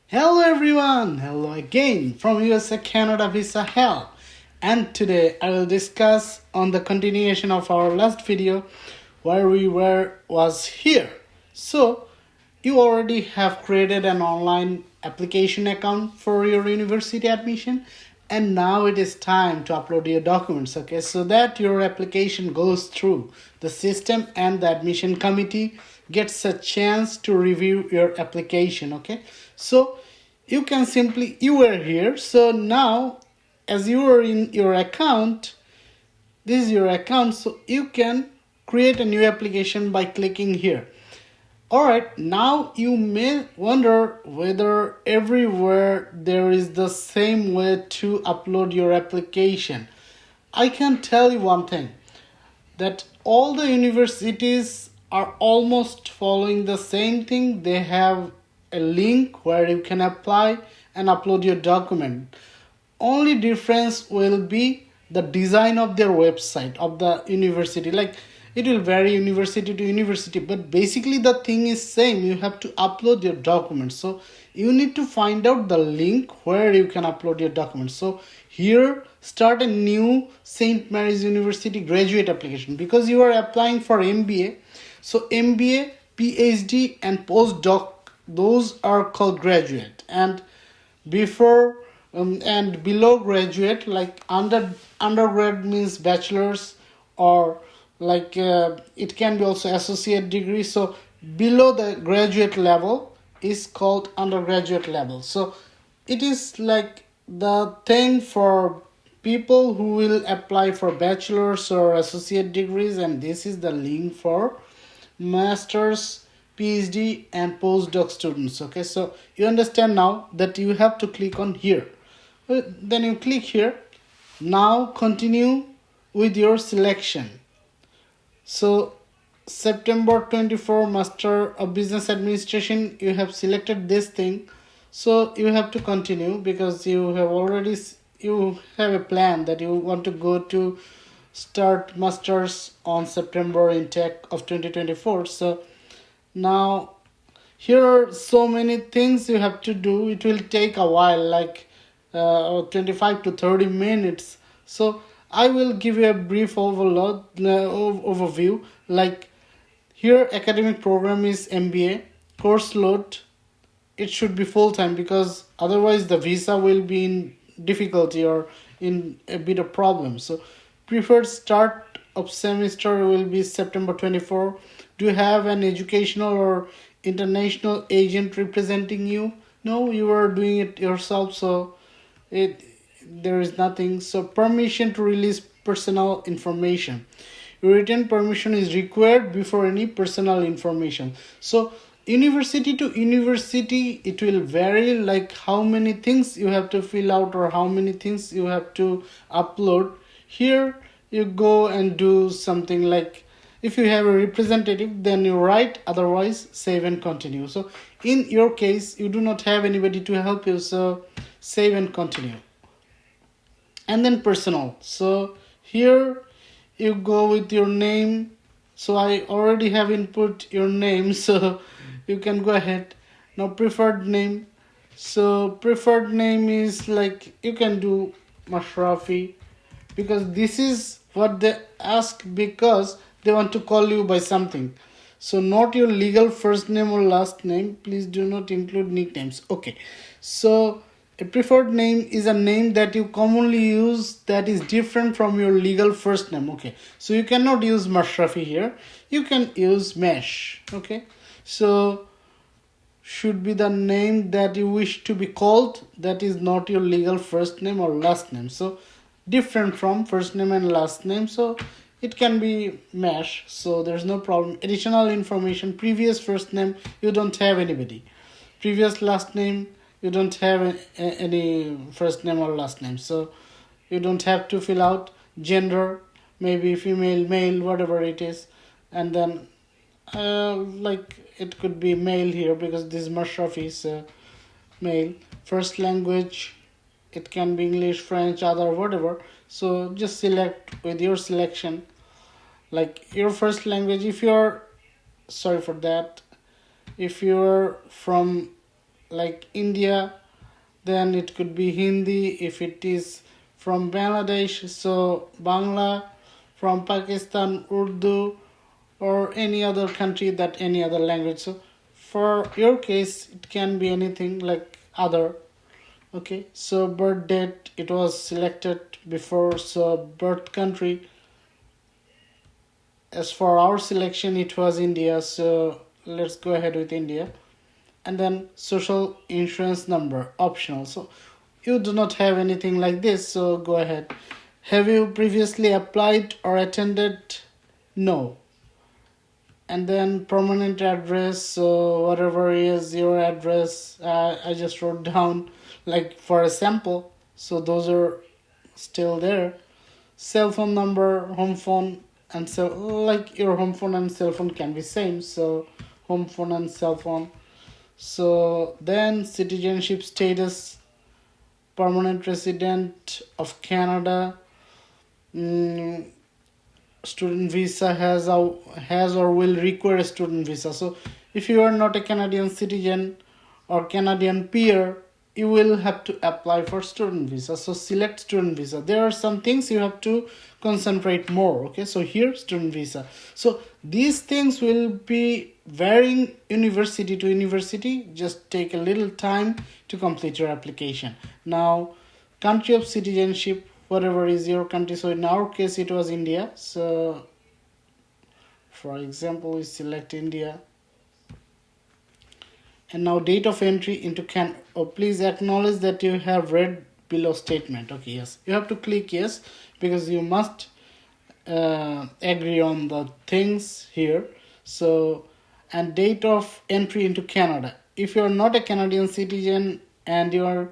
Hello everyone, hello again from USA Canada Visa Hell. And today I will discuss on the continuation of our last video where we was here. So you already have created an online application account for your university admission, and now it is time to upload your documents, okay, so that your application goes through the system and the admission committee gets a chance to review your application. Okay, so you were here, so now as you are in your account, this is your account, so you can create a new application by clicking here. Alright, now you may wonder whether everywhere there is the same way to upload your application. I can tell you one thing, that all the universities are almost following the same thing. They have a link where you can apply and upload your document. Only difference will be the design of their website of the university. Like, it will vary university to university, but basically the thing is same. You have to upload your documents, so you need to find out the link where you can upload your documents. So here, start a new St. Mary's University graduate application because you are applying for MBA. So MBA, PhD and postdoc, those are called graduate, and before and below graduate, like undergrad means bachelor's, or like it can be also associate degree. So below the graduate level is called undergraduate level. So it is like the thing for people who will apply for bachelor's or associate degrees, and this is the link for masters, PhD and postdoc students. Okay, so you understand now that you have to click on here. Then you click here. Now continue with your selection. So September 24 Master of Business Administration, you have selected this thing, so you have to continue because you have a plan that you want to go to start masters on September intake of 2024. So now here are so many things you have to do. It will take a while, like 25 to 30 minutes. So I will give you a brief overview. Like, here academic program is MBA. Course load, it should be full time because otherwise the visa will be in difficulty or in a bit of problem. So preferred start of semester will be September 24. Do you have an educational or international agent representing you? No, you are doing it yourself, so it there is nothing. So permission to release personal information, written permission is required before any personal information. So university to university it will vary, like how many things you have to fill out or how many things you have to upload. Here you go and do something like, if you have a representative then you write, otherwise save and continue. So in your case you do not have anybody to help you, so save and continue. And then personal, so here you go with your name. So I already have input your name, so you can go ahead. Now preferred name, so preferred name is like, you can do Mashrafi because this is what they ask, because they want to call you by something. So not your legal first name or last name. Please do not include nicknames. Okay, so a preferred name is a name that you commonly use that is different from your legal first name. Okay, so you cannot use Mashrafi here. You can use Mesh. Okay, so should be the name that you wish to be called, that is not your legal first name or last name. So different from first name and last name, so it can be Mesh, so there's no problem. Additional information, previous first name, you don't have anybody. Previous last name, you don't have any first name or last name, so you don't have to fill out. Gender, maybe female, male, whatever it is. And then like it could be male here because this Mashraf is male. First language, it can be English, French, other, whatever. So just select with your selection, like your first language. If you're, sorry for that, if you're from like India, then it could be Hindi. If it is from Bangladesh, so Bangla. From Pakistan, Urdu, or any other country, that any other language. So for your case, it can be anything like other. Okay, so birth date, it was selected before. So birth country, as for our selection, it was India. So let's go ahead with India. And then social insurance number, optional. So you do not have anything like this, so go ahead. Have you previously applied or attended? No. And then permanent address, so whatever is your address, I just wrote down like for a sample, so those are still there. Cell phone number, home phone, and so like your home phone and cell phone can be same, so home phone and cell phone. So then citizenship status, permanent resident of Canada. Mm, Student visa has or will require a student visa. So if you are not a Canadian citizen or Canadian peer, you will have to apply for student visa. So select student visa. There are some things you have to concentrate more. Okay, so here student visa. So these things will be varying university to university. Just take a little time to complete your application. Now, country of citizenship, whatever is your country. So in our case, it was India. So for example, we select India. And now date of entry into please acknowledge that you have read below statement. Okay, yes. You have to click yes, because you must agree on the things here. So, and date of entry into Canada. If you are not a Canadian citizen and you are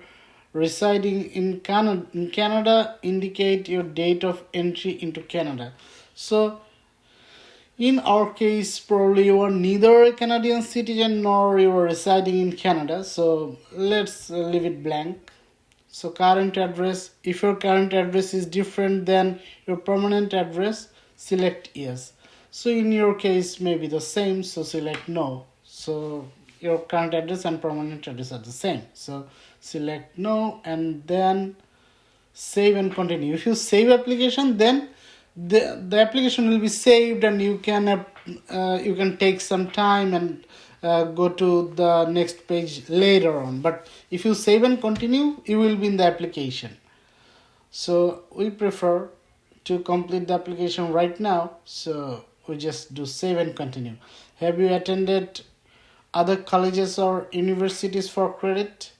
residing in Canada, indicate your date of entry into Canada. So in our case, probably you are neither a Canadian citizen nor you are residing in Canada. So let's leave it blank. So current address, if your current address is different than your permanent address, select yes. So in your case, maybe the same, so select no. So your current address and permanent address are the same. So select no, and then save and continue. If you save application, then the application will be saved, and you can take some time and go to the next page later on. But if you save and continue, you will be in the application. So we prefer to complete the application right now, so we just do save and continue. Have you attended other colleges or universities for credit?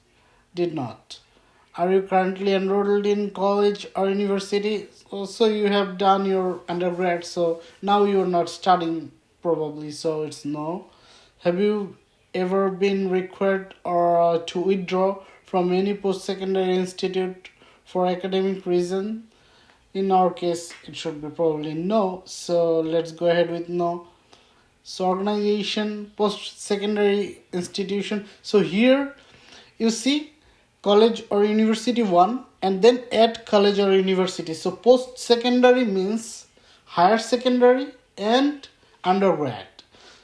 Did not. Are you currently enrolled in college or university? So you have done your undergrad, so now you're not studying probably, so it's no. Have you ever been required or to withdraw from any post-secondary institute for academic reason? In our case, it should be probably no. So let's go ahead with no. So organization, post-secondary institution. So here you see college or university one, and then add college or university. So post-secondary means higher secondary and undergrad.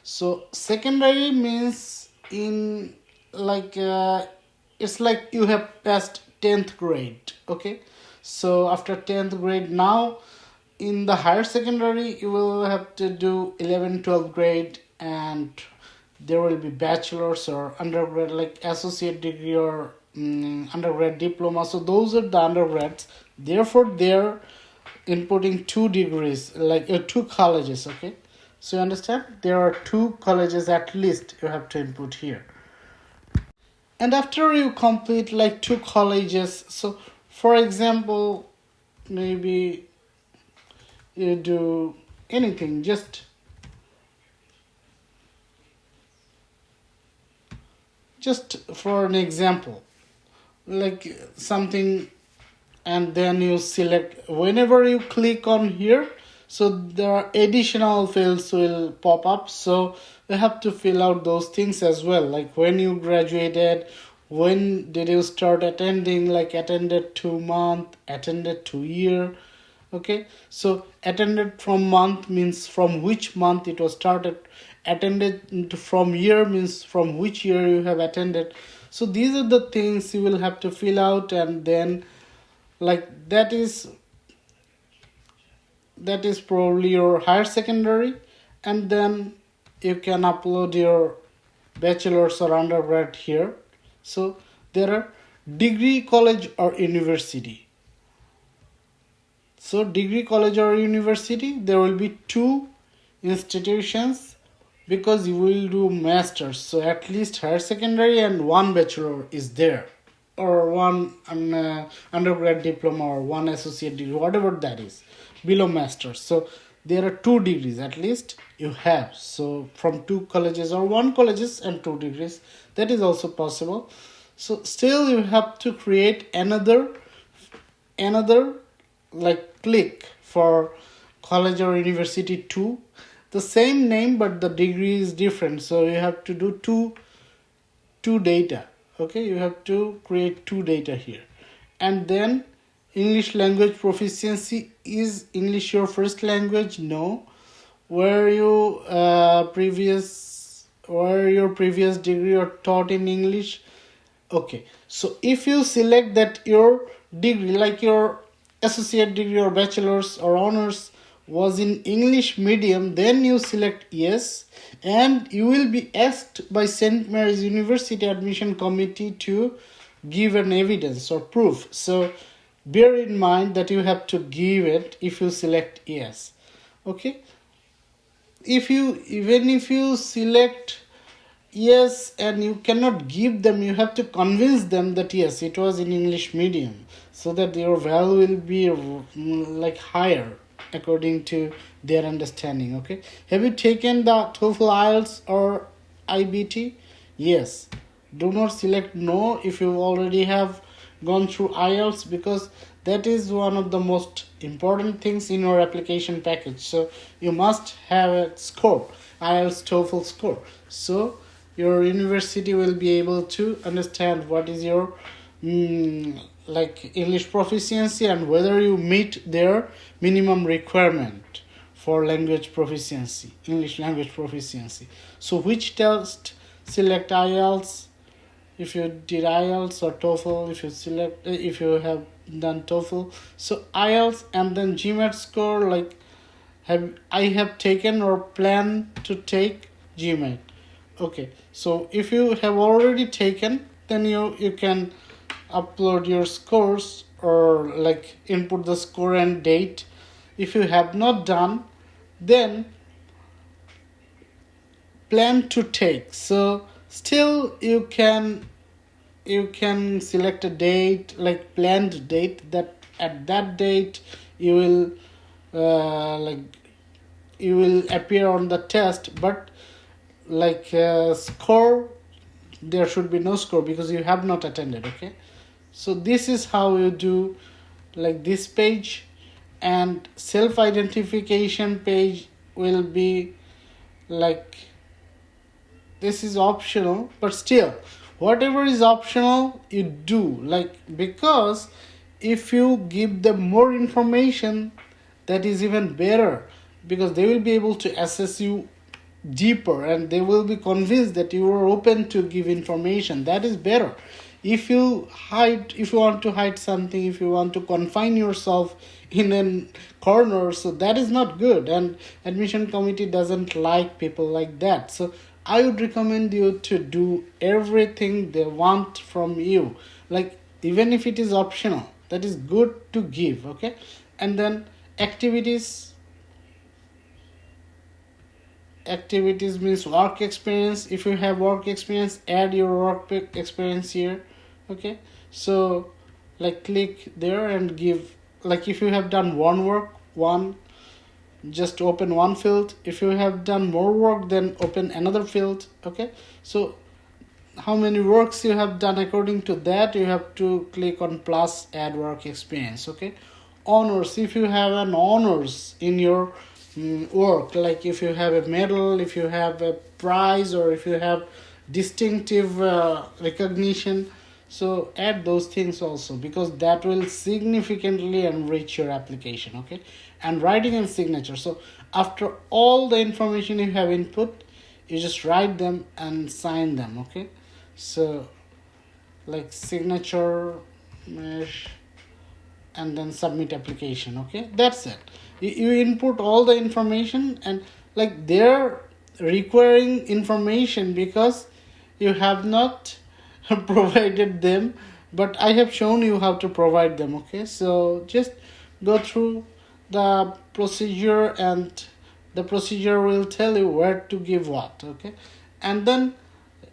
So secondary means in like it's like you have passed 10th grade. Okay, so after 10th grade, now in the higher secondary you will have to do 11th 12th grade, and there will be bachelor's or undergrad, like associate degree or undergrad diploma. So those are the undergrads. Therefore they're inputting 2 degrees, like 2 colleges. Okay, so you understand, there are 2 colleges at least you have to input here. And after you complete like 2 colleges, so for example, maybe you do anything, just for an example, like something, and then you select. Whenever you click on here, so there are additional fields will pop up, so you have to fill out those things as well, like when you graduated, when did you start attending, like attended 2 month, attended 2 year. Okay, so attended from month means from which month it was started, attended from year means from which year you have attended. So these are the things you will have to fill out, and then like that is probably your higher secondary, and then you can upload your bachelor's or undergrad here. So there are degree, college, or university. So degree, college, or university, there will be two institutions, because you will do masters. So at least higher secondary and one bachelor is there, or one undergrad diploma, or one associate degree, whatever that is, below masters. So there are two degrees at least you have. So from two colleges or one colleges and two degrees, that is also possible. So still you have to create another like click for college or university too, the same name but the degree is different. So you have to do two data. Okay, you have to create two data here. And then English language proficiency. Is English your first language? No. Were you were your previous degree or taught in English? Okay, so if you select that your degree, like your associate degree or bachelor's or honors, was in English medium, then you select yes, and you will be asked by St. Mary's University Admission Committee to give an evidence or proof. So bear in mind that you have to give it if you select yes. Okay, if you select yes and you cannot give them, you have to convince them that yes, it was in English medium, so that your value will be like higher according to their understanding. Okay, have you taken the TOEFL, IELTS, or IBT? Yes. Do not select no if you already have gone through IELTS, because that is one of the most important things in your application package. So you must have a score, IELTS, TOEFL score. So your university will be able to understand what is your like English proficiency, and whether you meet their minimum requirement for language proficiency, English language proficiency. So which test? Select IELTS if you did IELTS, or TOEFL if you have done TOEFL. So IELTS, and then GMAT score, like I have taken or plan to take GMAT. Okay, so if you have already taken, then you can upload your scores, or like input the score and date. If you have not done, then plan to take. So still you can select a date, like planned date, that at that date you will you will appear on the test. But like score, there should be no score because you have not attended. Okay, so this is how you do like this page. And self-identification page will be like, this is optional, but still whatever is optional you do, like, because if you give them more information, that is even better, because they will be able to assess you deeper, and they will be convinced that you are open to give information. That is better. If you want to hide something, if you want to confine yourself in a corner, so that is not good, and admission committee doesn't like people like that. So I would recommend you to do everything they want from you, like even if it is optional, that is good to give. Okay, and then activities means work experience. If you have work experience, add your work experience here. Okay, so like click there and give, like if you have done one, just open one field. If you have done more work, then open another field. Okay, so how many works you have done, according to that you have to click on plus, add work experience. Okay, honors, if you have an honors in your work, like if you have a medal, if you have a prize, or if you have distinctive recognition, so add those things also, because that will significantly enrich your application. Okay, and writing and signature. So after all the information you have input, you just write them and sign them. Okay, so like signature mesh and then submit application. Okay, that's it. You input all the information, and like they're requiring information because you have not provided them, but I have shown you how to provide them. Okay, so just go through the procedure, and the procedure will tell you where to give what. Okay, and then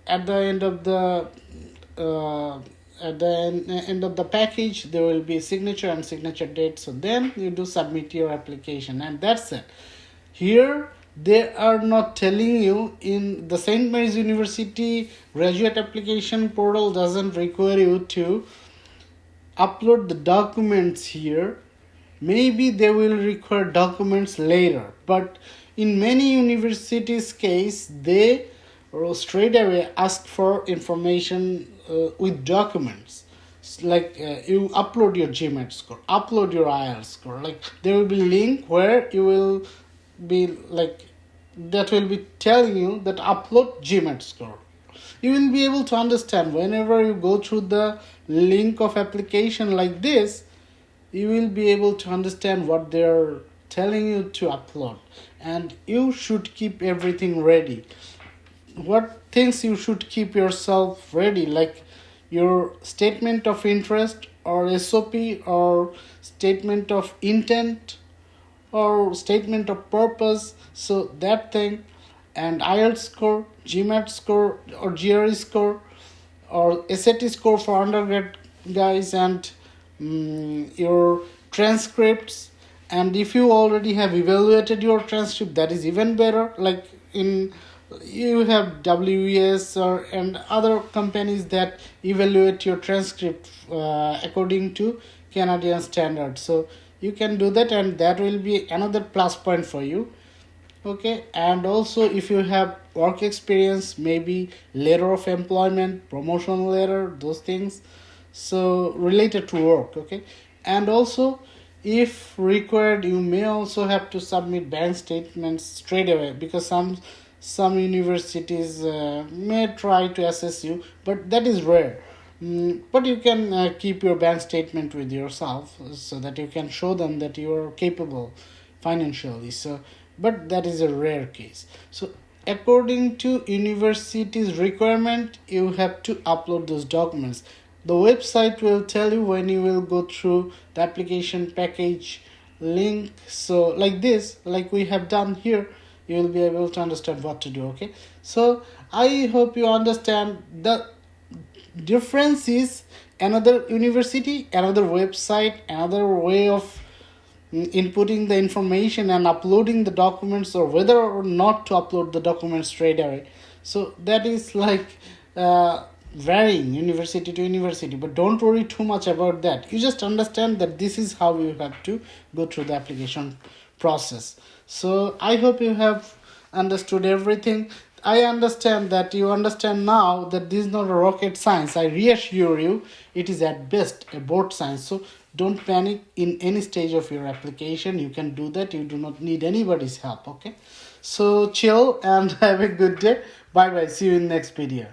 at the end of the uh, end of the package there will be signature and signature date, so then you do submit your application, and that's it. Here they are not telling you, in the St. Mary's University graduate application portal doesn't require you to upload the documents here. Maybe they will require documents later, but in many universities case they straight away ask for information with documents. Like you upload your GMAT score, upload your IELTS score, like there will be link where you will be like, that will be telling you that upload GMAT score. You will be able to understand whenever you go through the link of application like this, you will be able to understand what they're telling you to upload, and you should keep everything ready. What things you should keep yourself ready, like your statement of interest or SOP or statement of intent or statement of purpose, so that thing, and IELTS score, GMAT score or GRE score or SAT score for undergrad guys, and your transcripts. And if you already have evaluated your transcript, that is even better. Like in, you have WES or and other companies that evaluate your transcript according to Canadian standards, so you can do that, and that will be another plus point for you. Okay, and also if you have work experience, maybe letter of employment, promotional letter, those things, so related to work. Okay, and also if required you may also have to submit bank statements straight away, because some universities may try to assess you, but that is rare. But you can keep your bank statement with yourself so that you can show them that you are capable financially. So, but that is a rare case. So, according to university's requirement, you have to upload those documents. The website will tell you when you will go through the application package link. So, like this, like we have done here, you will be able to understand what to do. Okay, so I hope you understand the difference is another university, another website, another way of inputting the information and uploading the documents, or whether or not to upload the documents straight away. So that is like varying university to university, but don't worry too much about that. You just understand that this is how you have to go through the application process. So I hope you have understood everything. I understand that you understand now that this is not a rocket science. I reassure you, it is at best a board science. So don't panic in any stage of your application. You can do that. You do not need anybody's help. Okay, so chill and have a good day. Bye bye. See you in next video.